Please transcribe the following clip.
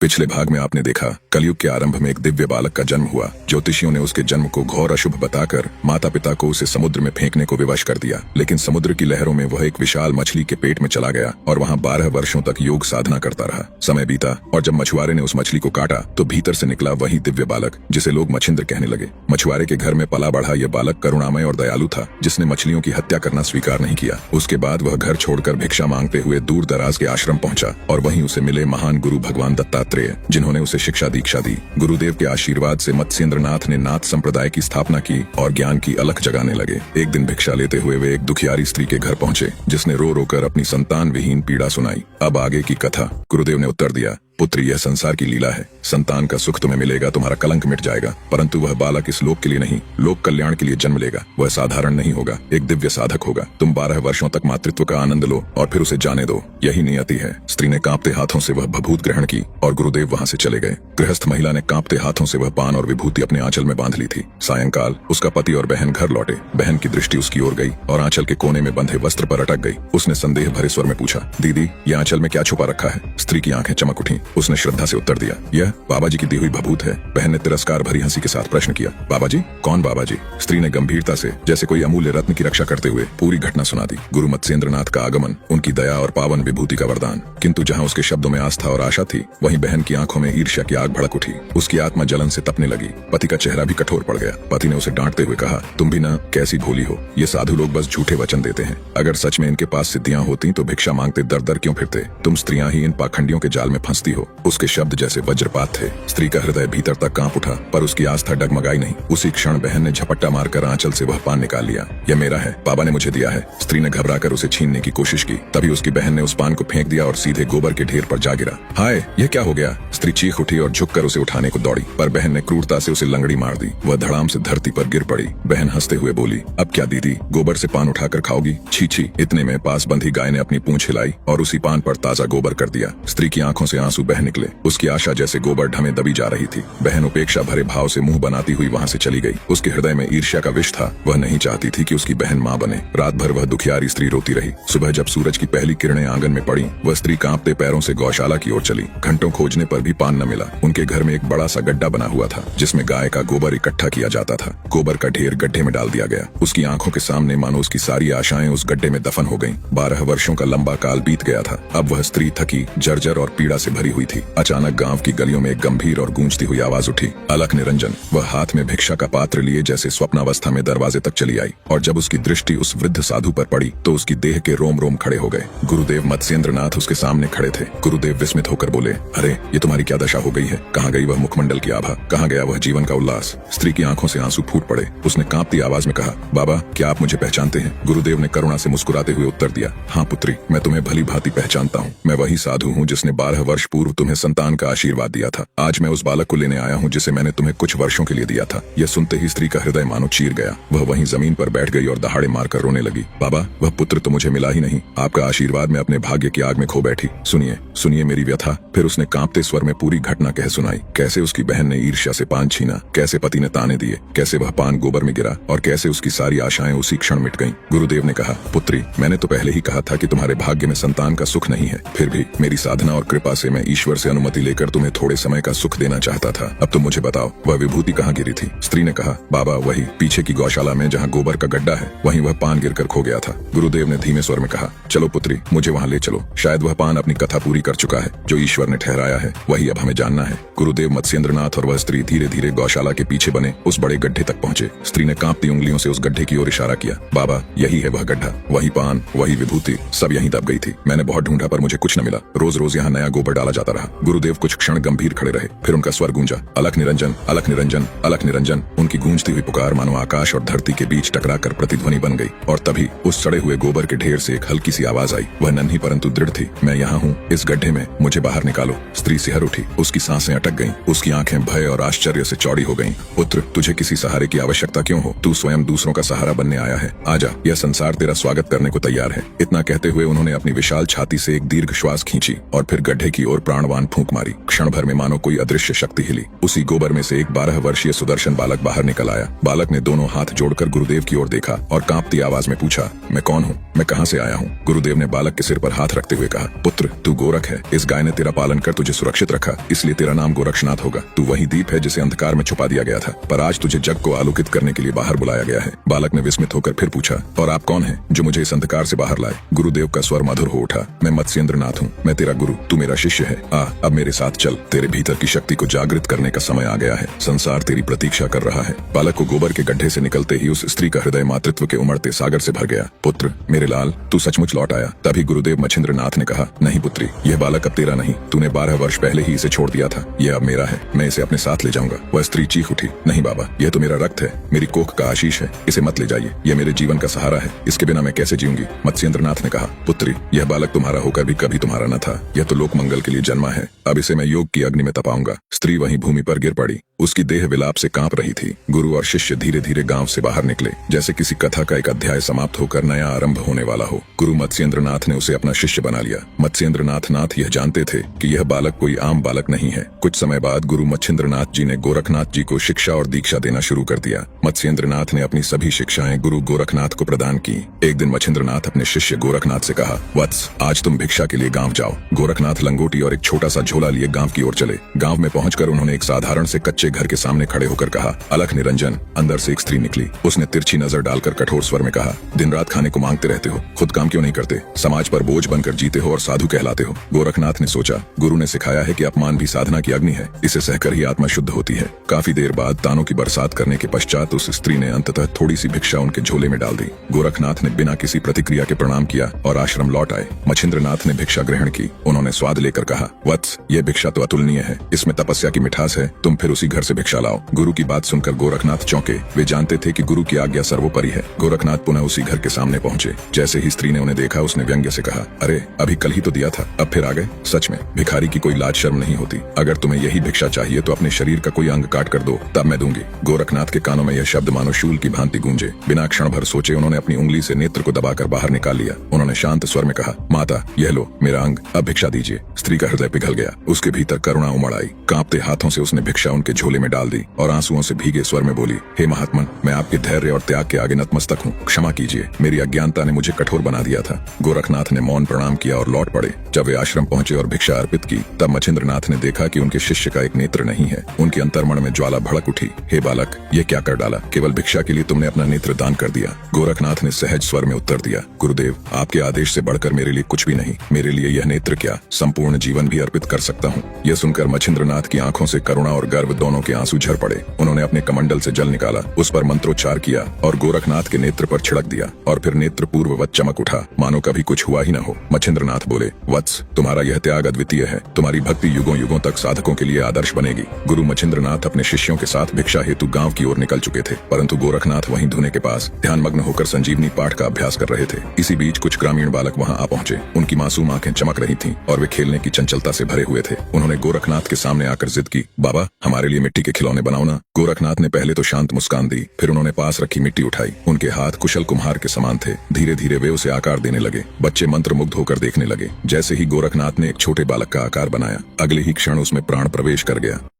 पिछले भाग में आपने देखा कलयुग के आरंभ में एक दिव्य बालक का जन्म हुआ। ज्योतिषियों ने उसके जन्म को घोर अशुभ बताकर माता पिता को उसे समुद्र में फेंकने को विवश कर दिया, लेकिन समुद्र की लहरों में वह एक विशाल मछली के पेट में चला गया और वहां 12 वर्षों तक योग साधना करता रहा। समय बीता और जब मछुआरे ने उस मछली को काटा तो भीतर से निकला वही दिव्य बालक जिसे लोग मछिंद्र कहने लगे। मछुआरे के घर में पला बढ़ा यह बालक करुणामय और दयालु था, जिसने मछलियों की हत्या करना स्वीकार नहीं किया। उसके बाद वह घर छोड़कर भिक्षा मांगते हुए दूर दराज के आश्रम पहुंचा और वहीं उसे मिले महान गुरु भगवान दत्तात्रेय, जिन्होंने उसे शिक्षा दीक्षा दी। गुरुदेव के आशीर्वाद से मत्स्येंद्रनाथ ने नाथ संप्रदाय की स्थापना की और ज्ञान की अलख जगाने लगे। एक दिन भिक्षा लेते हुए वे एक दुखियारी स्त्री के घर पहुंचे, जिसने रो रो कर अपनी संतान विहीन पीड़ा सुनाई। अब आगे की कथा। गुरुदेव ने उत्तर दिया, पुत्र, यह संसार की लीला है। संतान का सुख तुम्हें मिलेगा, तुम्हारा कलंक मिट जाएगा, परंतु वह बालक इस लोक के लिए नहीं, लोक कल्याण के लिए जन्म लेगा। वह साधारण नहीं होगा, एक दिव्य साधक होगा। तुम 12 वर्षों तक मातृत्व का आनंद लो और फिर उसे जाने दो, यही नियति है। स्त्री ने कांपते हाथों से वह भभूत ग्रहण की और गुरुदेव वहां से चले गए। गृहस्थ महिला ने कांपते हाथों से वह पान और विभूति अपने आंचल में बांध ली थी। सायंकाल उसका पति और बहन घर लौटे। बहन की दृष्टि उसकी ओर गई और आंचल के कोने में बंधे वस्त्र पर अटक गई। उसने संदेह भरे स्वर में पूछा, दीदी, ये आंचल में क्या छुपा रखा है? स्त्री की आंखें चमक उठी। उसने श्रद्धा से उत्तर दिया, यह बाबा जी की दी हुई भभूत है। बहन ने तिरस्कार भरी हंसी के साथ प्रश्न किया, बाबा जी? कौन बाबा जी? स्त्री ने गंभीरता से जैसे कोई अमूल्य रत्न की रक्षा करते हुए पूरी घटना सुना दी। गुरु मत्स्येंद्रनाथ का आगमन, उनकी दया और पावन विभूति का वरदान। किंतु जहाँ उसके शब्दों में आस्था और आशा थी, वहीं बहन की आंखों में ईर्ष्या की आग भड़क उठी। उसकी आत्मा जलन से तपने लगी। पति का चेहरा भी कठोर पड़ गया। पति ने उसे डांटते हुए कहा, तुम भी ना कैसी भोली हो। ये साधु लोग बस झूठे वचन देते हैं। अगर सच में इनके पास सिद्धियां होती तो भिक्षा मांगते दर दर क्यों फिरते? तुम स्त्रियां ही इन पाखंडियों के जाल में फंसती हो। उसके शब्द जैसे वज्रपात थे। स्त्री का हृदय भीतर तक कांप उठा, पर उसकी आस्था डगमगाई नहीं। उसी क्षण बहन ने झपट्टा मारकर आंचल से वह पान निकाल लिया। यह मेरा है, पापा ने मुझे दिया है। स्त्री ने घबराकर उसे छीनने की कोशिश की। तभी उसकी बहन ने उस पान को फेंक दिया और सीधे गोबर के ढेर पर जा गिरा। हाय, यह क्या हो गया? स्त्री चीख उठी और झुककर उसे उठाने को दौड़ी, पर बहन ने क्रूरता से उसे लंगड़ी मार दी। वह धड़ाम से धरती पर गिर पड़ी। बहन हंसते हुए बोली, अब क्या दीदी, गोबर से पान उठाकर खाओगी? छी छी। इतने में पास बंधी गाय ने अपनी पूंछ हिलाई और उसी पान पर ताजा गोबर कर दिया। स्त्री की आंखों से आंसू बह निकले। उसकी आशा जैसे गोबर ढमे दबी जा रही थी। बहन उपेक्षा भरे भाव से मुंह बनाती हुई वहां से चली गई। उसके हृदय में ईर्ष्या का विष था। वह नहीं चाहती थी कि उसकी बहन मां बने। रात भर वह दुखियारी स्त्री रोती रही। सुबह जब सूरज की पहली किरणें आंगन में पड़ी, वह स्त्री कांपते पैरों से गौशाला की ओर चली। घंटों खोजने पर भी पान न मिला। उनके घर में एक बड़ा सा गड्ढा बना हुआ था, जिसमें गाय का गोबर इकट्ठा किया जाता था। गोबर का ढेर गड्ढे में डाल दिया गया। उसकी आंखों के सामने मानो उसकी सारी आशाएं उस गड्ढे में दफन हो गईं। 12 वर्षों का लंबा काल बीत गया था। अब वह स्त्री थकी, जर्जर और पीड़ा से भरी हुई थी। अचानक गांव की गलियों में एक गंभीर और गूंजती हुई आवाज उठी, अलख निरंजन। वह हाथ में भिक्षा का पात्र लिए जैसे स्वप्नावस्था में दरवाजे तक चली आई, और जब उसकी दृष्टि उस वृद्ध साधु पर पड़ी तो उसकी देह के रोम रोम खड़े हो गए। गुरुदेव मत्स्येंद्रनाथ उसके सामने खड़े थे। गुरुदेव विस्मित होकर बोले, अरे, ये तुम्हारी क्या दशा हो गई है? कहाँ गई वह मुखमंडल की आभा? कहाँ गया वह जीवन का उल्लास? स्त्री की आंखों से आंसू फूट पड़े। उसने कांपती आवाज में कहा, बाबा, क्या आप मुझे पहचानते हैं? गुरुदेव ने करुणा से मुस्कुराते हुए उत्तर दिया, हाँ पुत्री, मैं तुम्हें भली भांति पहचानता हूँ। मैं वही साधु हूँ जिसने 12 वर्ष पूर्व तुम्हें संतान का आशीर्वाद दिया था। आज मैं उस बालक को लेने आया हूँ जिसे मैंने तुम्हें कुछ वर्षों के लिए दिया था। यह सुनते ही स्त्री का हृदय मानो चीर गया। वह वहीं जमीन पर बैठ गई और दहाड़े मारकर रोने लगी। बाबा, वह पुत्र तो मुझे मिला ही नहीं। आपका आशीर्वाद मैं अपने भाग्य की आग में खो बैठी। सुनिए, सुनिए मेरी व्यथा। फिर उसने कांपते स्वर में पूरी घटना कह सुनाई। कैसे उसकी बहन ने ईर्ष्या से पान छीना, कैसे पति ने ताने दिए, कैसे वह पान गोबर में गिरा और कैसे उसकी सारी आशाएं उसी क्षण मिट गईं। गुरुदेव ने कहा, पुत्री, मैंने तो पहले ही कहा था कि तुम्हारे भाग्य में संतान का सुख नहीं है। फिर भी मेरी साधना और कृपा से मैं ईश्वर से अनुमति लेकर तुम्हें थोड़े समय का सुख देना चाहता था। अब तुम मुझे बताओ, वह विभूति कहाँ गिरी थी? स्त्री ने कहा, बाबा, वही पीछे की गौशाला में जहाँ गोबर का गड्ढा है, वहीं वह पान गिरकर खो गया था। गुरुदेव ने धीमे स्वर में कहा, चलो पुत्री, मुझे वहाँ ले चलो। शायद वह पान अपनी कथा पूरी कर चुका है। जो ईश्वर ने ठहराया है वही अब हमें जानना है। गुरुदेव मत्स्येंद्रनाथ और वह स्त्री धीरे धीरे गौशाला के पीछे बने उस बड़े गड्ढे तक पहुंचे। स्त्री ने कांपती उंगलियों से उस गड्ढे की ओर इशारा किया। बाबा, यही है वह गड्ढा। वही पान, वही विभूति, सब यहीं दब गई थी। मैंने बहुत ढूंढा पर मुझे कुछ न मिला। रोज रोज यहाँ नया गोबर डाला जाता रहा। गुरुदेव कुछ क्षण गंभीर खड़े रहे। फिर उनका स्वर गूंजा, अलख निरंजन, अलख निरंजन, अलख निरंजन। उनकी गूंजती हुई पुकार मानो आकाश और धरती के बीच टकराकर प्रतिध्वनि बन गई। और तभी उस सड़े हुए गोबर के ढेर से एक हल्की सी आवाज आई। वह नन्ही परंतु दृढ़ थी, मैं यहाँ हूँ, इस गड्ढे में, मुझे बाहर निकालो। स्त्री सिहर उठी। उसकी सांसें अटक गईं। उसकी आंखें भय और आश्चर्य से चौड़ी हो गईं। पुत्र, तुझे किसी सहारे की आवश्यकता क्यों हो? तू स्वयं दूसरों का सहारा बनने आया है। आजा, यह संसार तेरा स्वागत करने को तैयार है। इतना कहते हुए उन्होंने अपनी विशाल छाती से एक दीर्घ श्वास खींची और फिर गड्ढे की ओर प्राणवान फूंक मारी। क्षण भर में मानो कोई अदृश्य शक्ति हिली। उसी गोबर में से एक 12 वर्षीय सुदर्शन बालक बाहर निकल आया। बालक ने दोनों हाथ जोड़कर गुरुदेव की ओर देखा और कांपती आवाज में पूछा, मैं कौन हूँ? मैं कहाँ से आया हूँ? गुरुदेव ने बालक के सिर पर हाथ रखते हुए कहा, पुत्र, तू गोरख है। इस गाय ने तेरा पालन कर तुझे सुरक्षित रखा, इसलिए तेरा नाम गोरक्षनाथ होगा। तू वही दीप है जिसे अंधकार में छुपा दिया गया था, पर आज तुझे जग को आलोकित करने के लिए बाहर बुलाया गया है। बालक ने विस्मित होकर फिर पूछा, और आप कौन हैं जो मुझे इस अंधकार से बाहर लाए? गुरुदेव का स्वर मधुर हो उठा, मैं मत्स्येंद्र नाथ हूँ, मैं तेरा गुरु, तू मेरा शिष्य है। अब मेरे साथ चल, तेरे भीतर की शक्ति को जागृत करने का समय आ गया है। संसार तेरी प्रतीक्षा कर रहा है। बालक को गोबर के गड्ढे से निकलते ही उस स्त्री का हृदय मातृत्व के उमड़ते सागर से भर गया। पुत्र मेरे लाल, तू सचमुच लौट आया। तभी गुरुदेव मच्छिंद्र नाथ ने कहा, नहीं पुत्री, यह बालक अब तेरा नहीं, तूने 12 वर्ष पहले ही इसे छोड़ दिया था। यह अब मेरा है, मैं इसे अपने साथ ले जाऊंगा। वह स्त्री चीख उठी, नहीं बाबा, यह तो मेरा रक्त है, मेरी कोख का आशीष है, इसे मत ले जाइए, यह मेरे जीवन का सहारा है, इसके बिना मैं कैसे जीऊंगी? मत्स्येंद्र नाथ ने कहा, पुत्री, यह बालक तुम्हारा होकर भी कभी तुम्हारा न था, यह तो लोक मंगल के लिए जन्मा है, अब इसे मैं योग की अग्नि में तपाऊंगा। स्त्री वहीं भूमि पर गिर पड़ी, उसकी देह विलाप से कांप रही थी। गुरु और शिष्य धीरे धीरे गांव से बाहर निकले, जैसे किसी कथा का एक अध्याय समाप्त होकर नया आरंभ होने वाला हो। गुरु मत्स्येंद्र नाथ ने उसे अपना शिष्य बना लिया। मत्स्येंद्र नाथ यह जानते थे कि यह बालक कोई आम बालक नहीं है। कुछ समय बाद गुरु मच्छिंद्र नाथ जी ने गोरखनाथ जी को शिक्षा और दीक्षा देना शुरू कर दिया। मत्स्येंद्र नाथ ने अपनी सभी शिक्षाएं गुरु गोरखनाथ को प्रदान की। एक दिन मच्छिंद्र नाथ अपने शिष्य गोरखनाथ से कहा, वत्स, आज तुम भिक्षा के लिए गाँव जाओ। गोरखनाथ लंगोटी और एक छोटा सा झोला लिए गाँव की ओर चले। गाँव में पहुंचकर उन्होंने एक साधारण से कच्चे घर के सामने खड़े होकर कहा, अलख निरंजन। अंदर से एक स्त्री निकली। उसने तिरछी नजर डालकर कठोर स्वर में कहा, दिन रात खाने को मांगते रहते हो, खुद काम क्यों नहीं करते? समाज पर बोझ बनकर जीते हो और साधु कहलाते हो। गोरखनाथ ने सोचा, गुरु ने सिखाया है कि अपमान भी साधना की अग्नि है, इसे सहकर ही आत्मा शुद्ध होती है। काफी देर बाद तानों की बरसात करने के पश्चात उस स्त्री ने अंततः थोड़ी सी भिक्षा उनके झोले में डाल दी। गोरखनाथ ने बिना किसी प्रतिक्रिया के प्रणाम किया और आश्रम लौट आए। मच्छिंद्र नाथ ने भिक्षा ग्रहण की। उन्होंने स्वाद लेकर कहा, वत्स, यह भिक्षा तो अतुलनीय है, इसमें तपस्या की मिठास है, तुम फिर उसी घर से भिक्षा लाओ। गुरु की बात सुनकर गोरखनाथ चौंके। वे जानते थे कि गुरु की आज्ञा सर्वोपरि है। गोरखनाथ पुनः उसी घर के सामने पहुंचे। जैसे ही स्त्री ने उन्हें देखा, उसने व्यंग्य से कहा, अरे अभी कल ही तो दिया था, अब फिर आ गए? सच में भिखारी की कोई लाज शर्म नहीं होती। अगर तुम्हें यही भिक्षा चाहिए तो अपने शरीर का कोई अंग काट कर दो, तब मैं दूंगी। गोरखनाथ के कानों में यह शब्द मानो शूल की भांति गूंजे। बिना क्षण भर सोचे उन्होंने अपनी उंगली से नेत्र को दबाकर बाहर निकाल लिया। उन्होंने शांत स्वर में कहा, माता, यह लो मेरा अंग, अब भिक्षा दीजिए। स्त्री का हृदय पिघल गया। उसके भीतर करुणा उमड़ आई। कांपते हाथों से उसने भिक्षा उनके झोले में डाल दी और आंसुओं से भीगे स्वर में बोली, हे महात्मन, मैं आपके धैर्य और त्याग के आगे नतमस्तक हूँ, क्षमा कीजिए, मेरी अज्ञानता ने मुझे कठोर बना दिया था। गोरखनाथ ने मौन प्रणाम किया और लौट पड़े। जब वे आश्रम पहुंचे और भिक्षा अर्पित की, तब मच्छिंद्र नाथ ने देखा कि उनके शिष्य का एक नेत्र नहीं है। उनके अंतर्मन में ज्वाला भड़क उठी। हे बालक, ये क्या कर डाला? केवल भिक्षा के लिए तुमने अपना नेत्र दान कर दिया। गोरखनाथ ने सहज स्वर में उत्तर दिया, गुरुदेव, आपके आदेश से बढ़कर मेरे लिए कुछ भी नहीं। मेरे लिए यह नेत्र क्या, संपूर्ण जीवन भी अर्पित कर सकता हूँ। यह सुनकर मच्छिंद्र नाथ की आंखों से करुणा और गर्व दोनों के आंसू झर पड़े। उन्होंने अपने कमंडल से जल निकाला, उस पर मंत्रोच्चार किया और गोरखनाथ के नेत्र पर छिड़क दिया और फिर नेत्र पूर्ववत चमक उठा, मानो कभी कुछ हुआ ही न हो। मच्छिंद्र नाथ बोले, वत्स, तुम्हारा यह त्याग अद्वितीय है। तुम्हारी भक्ति युगों युगों तक साधकों के लिए आदर्श बनेगी। गुरु मच्छिंद्र नाथ अपने शिष्यों के साथ भिक्षा हेतु गांव की ओर निकल चुके थे, परंतु गोरखनाथ वहीं धुने के पास ध्यानमग्न होकर संजीवनी पाठ का अभ्यास कर रहे थे। इसी बीच कुछ ग्रामीण बालक वहां आ पहुंचे। उनकी मासूम आंखें चमक रही थीं और वे खेलने की चंचलता से भरे हुए थे। उन्होंने गोरखनाथ के सामने आकर जिद की, बाबा, हमारे लिए मिट्टी के खिलौने बनाओ ना। गोरखनाथ ने पहले तो शांत मुस्कान दी, फिर उन्होंने पास रखी मिट्टी उठाई। उनके हाथ कुशल कुम्हार के समान थे। धीरे धीरे वे उसे आकार देने लगे। बच्चे मंत्रमुग्ध होकर देखने लगे। जैसे ही गोरखनाथ ने एक छोटे बालक का आकार बनाया, अगले ही क्षण उसमें प्राण प्रवेश कर गया।